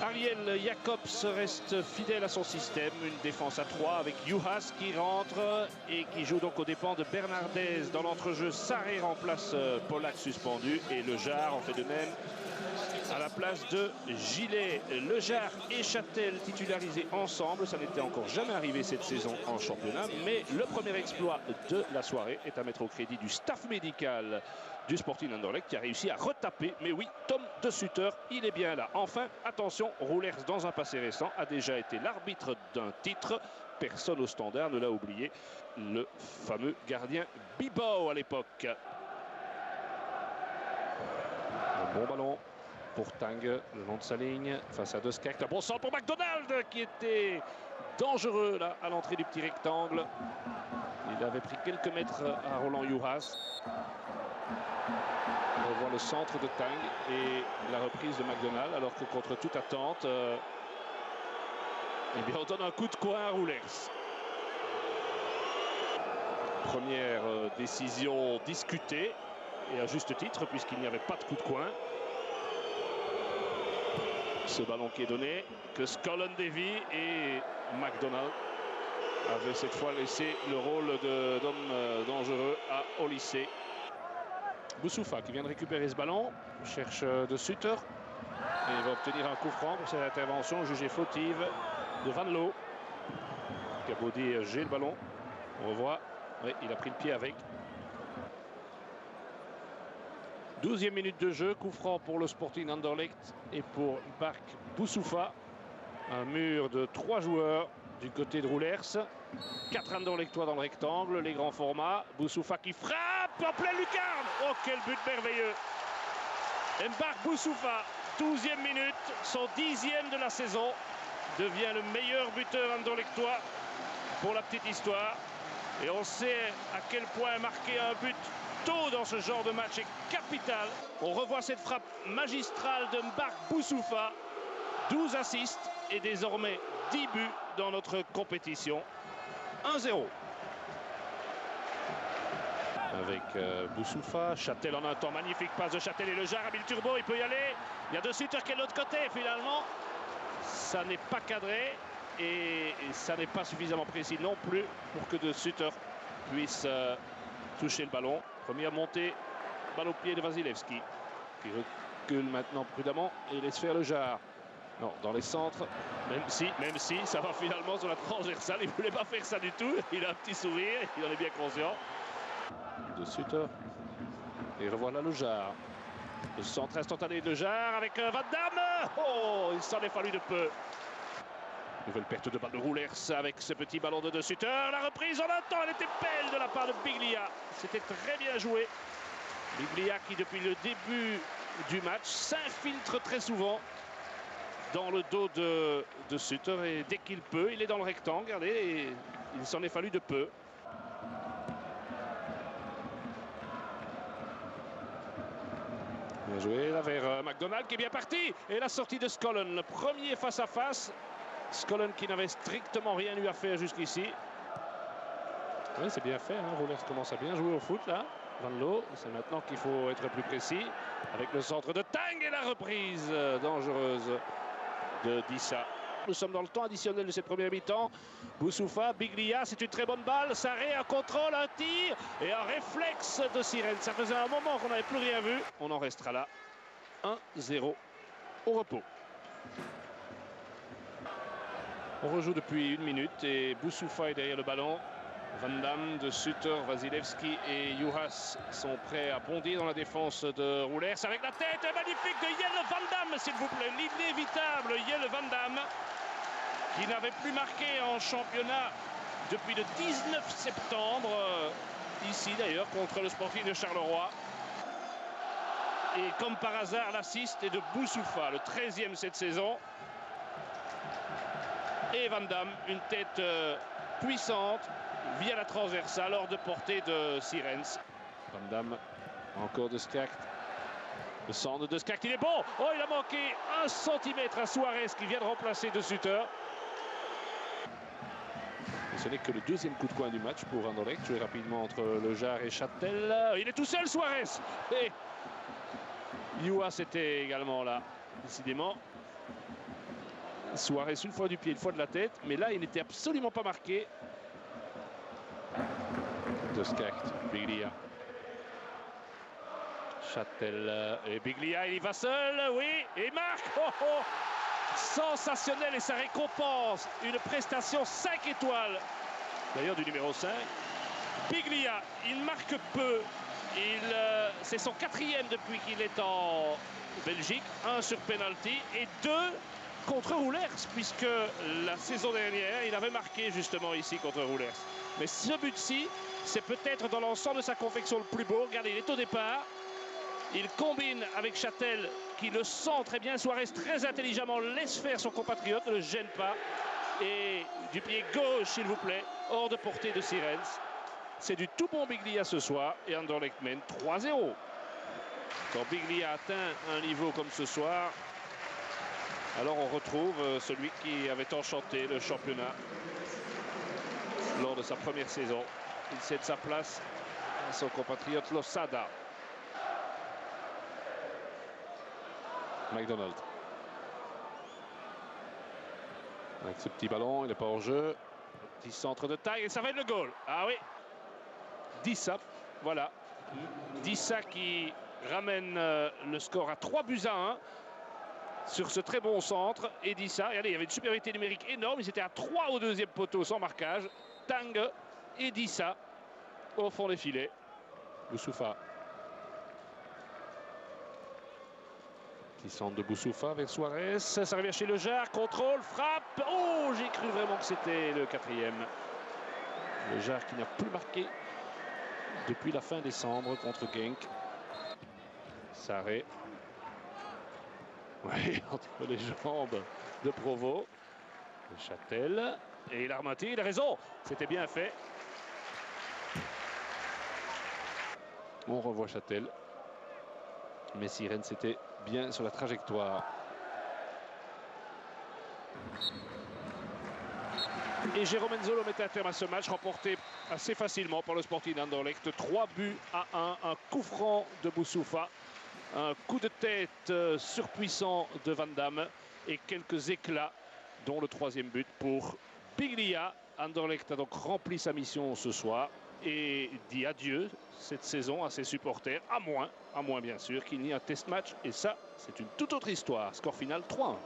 Ariel Jacobs reste fidèle à son système, une défense à 3 avec Juhas qui rentre et qui joue donc aux dépens de Bernardez. Dans l'entrejeu, Sarré remplace Polak suspendu et Lejar en fait de même à la place de Gillet. Lejar et Châtel titularisés ensemble, ça n'était encore jamais arrivé cette saison en championnat, mais le premier exploit de la soirée est à mettre au crédit du staff médical du Sporting Anderlecht qui a réussi à retaper, mais oui, Tom De Sutter, il est bien là. Enfin, attention, Roelers dans un passé récent a déjà été l'arbitre d'un titre, personne au Standard ne l'a oublié, le fameux gardien Bibo à l'époque. Un bon ballon pour Tang, le long de sa ligne, face à De Skak. Un bon centre pour McDonald qui était dangereux là à l'entrée du petit rectangle. Il avait pris quelques mètres à Roland Juhas. On voit le centre de Tang et la reprise de McDonald, alors que contre toute attente, eh bien on donne un coup de coin à Roelers. Première décision discutée, et à juste titre, puisqu'il n'y avait pas de coup de coin. Ce ballon qui est donné, que Scollon dévie et McDonald avait cette fois laissé le rôle d'homme dangereux à Olysée. Boussoufa qui vient de récupérer ce ballon, cherche De Sutter et il va obtenir un coup franc pour cette intervention jugée fautive de Van Loo. Qui a beau dire j'ai le ballon, on revoit, oui, il a pris le pied avec. 12e minute de jeu, coup franc pour le Sporting Anderlecht et pour Bark Boussoufa. Un mur de 3 joueurs du côté de Roelers. 4 Anderlechtois dans le rectangle, les grands formats. Boussoufa qui frappe en pleine lucarne. Oh, quel but merveilleux. Mbark Boussoufa, 12e minute, son 10e de la saison, devient le meilleur buteur anderlechtois pour la petite histoire. Et on sait à quel point marquer un but tôt dans ce genre de match est capital. On revoit cette frappe magistrale de Mbark Boussoufa. 12 assists et désormais 10 buts dans notre compétition. 1-0. Avec Boussoufa, Châtel en un temps, magnifique passe de Châtel et Lejar a mis le turbo, il peut y aller. Il y a De Sutter qui est de l'autre côté, finalement. Ça n'est pas cadré et ça n'est pas suffisamment précis non plus pour que De Sutter puisse toucher le ballon. Première montée, balle au pied de Vasilevski qui recule maintenant prudemment et laisse faire Lejar. Non, dans les centres, même si, ça va finalement sur la transversale, il ne voulait pas faire ça du tout, il a un petit sourire, il en est bien conscient. De Sutter, et revoilà Lejar. Le centre instantané de Lejar avec Van Damme. Oh, il s'en est fallu de peu. Nouvelle perte de balle de Roelers avec ce petit ballon de Sutter. La reprise en un temps, elle était belle de la part de Biglia. C'était très bien joué. Biglia qui depuis le début du match s'infiltre très souvent dans le dos de Sutter et dès qu'il peut, il est dans le rectangle. Regardez, et il s'en est fallu de peu. Bien joué là vers McDonald qui est bien parti. Et la sortie de Scollon, le premier face à face. Scollon qui n'avait strictement rien eu à faire jusqu'ici. Oui, c'est bien fait, hein. Roelers commence à bien jouer au foot là. Van Loo, c'est maintenant qu'il faut être plus précis. Avec le centre de Tang et la reprise dangereuse de Dissa. Nous sommes dans le temps additionnel de cette première mi-temps. Boussoufa, Biglia, c'est une très bonne balle. Sarré, un contrôle, un tir et un réflexe de Sirène. Ça faisait un moment qu'on n'avait plus rien vu. On en restera là. 1-0 au repos. On rejoue depuis 1 minute et Boussoufa est derrière le ballon. Van Damme, De Sutter, Vasilevski et Juhas sont prêts à bondir dans la défense de Roelers avec la tête magnifique de Jelle Van Damme, s'il vous plaît, l'inévitable Jelle Van Damme qui n'avait plus marqué en championnat depuis le 19 septembre, ici d'ailleurs contre le Sporting de Charleroi. Et comme par hasard, l'assist est de Boussoufa, le 13e cette saison. Et Van Damme, une tête puissante via la transversale hors de portée de Sirens. Van Damme, encore De Skak. Le centre de De Skak, il est bon. Oh, il a manqué 1 centimètre à Suarez qui vient de remplacer De Sutter. Et ce n'est que le 2e coup de coin du match pour Anderlecht, joué rapidement entre Lejar et Châtel. Il est tout seul, Suarez. Et Juhas était également là, décidément. Suarez une fois du pied, une fois de la tête, mais là il n'était absolument pas marqué. De Schacht, Biglia. Châtel et Biglia, il y va seul, oui, et marque. Oh, oh. Sensationnel, et ça récompense une prestation 5 étoiles, d'ailleurs du numéro 5. Biglia, il marque peu, c'est son 4e depuis qu'il est en Belgique, 1 sur penalty et 2 contre Roulers, puisque la saison dernière, il avait marqué justement ici contre Roulers. Mais ce but-ci, c'est peut-être dans l'ensemble de sa confection le plus beau. Regardez, il est au départ. Il combine avec Châtel, qui le sent très bien. Suarez très intelligemment laisse faire son compatriote, ne le gêne pas. Et du pied gauche, s'il vous plaît, hors de portée de Sirens. C'est du tout bon Biglia ce soir. Et Anderlecht mène 3-0. Quand Biglia atteint un niveau comme ce soir, alors on retrouve celui qui avait enchanté le championnat lors de sa première saison. Il cède sa place à son compatriote Losada. McDonald. Avec ce petit ballon, il n'est pas en jeu. Petit centre de taille et ça va être le goal. Ah oui. Dissa, voilà. Dissa qui ramène le score à 3-1 sur ce très bon centre. Et Dissa, regardez, il y avait une supériorité numérique énorme. Ils étaient à 3 au deuxième poteau sans marquage. Tang et Dissa au fond des filets. Boussoufa. Petit centre de Boussoufa vers Suarez. Ça revient chez Le Jard. Contrôle, frappe. Oh, j'ai cru vraiment que c'était le 4e. Le Jard qui n'a plus marqué depuis la fin décembre contre Genk. Sarré. Oui, entre les jambes de Provo. Châtel. Et il a remonté, il a raison. C'était bien fait. On revoit Châtel. Mais Sirens était bien sur la trajectoire. Et Jérôme Enzolo mettait un terme à ce match, remporté assez facilement par le Sporting d'Anderlecht. 3-1, un coup franc de Boussoufa, un coup de tête surpuissant de Van Damme et quelques éclats, dont le 3e but pour Biglia. Anderlecht a donc rempli sa mission ce soir et dit adieu cette saison à ses supporters, à moins bien sûr qu'il n'y ait un test match, et ça c'est une toute autre histoire. Score final 3-1.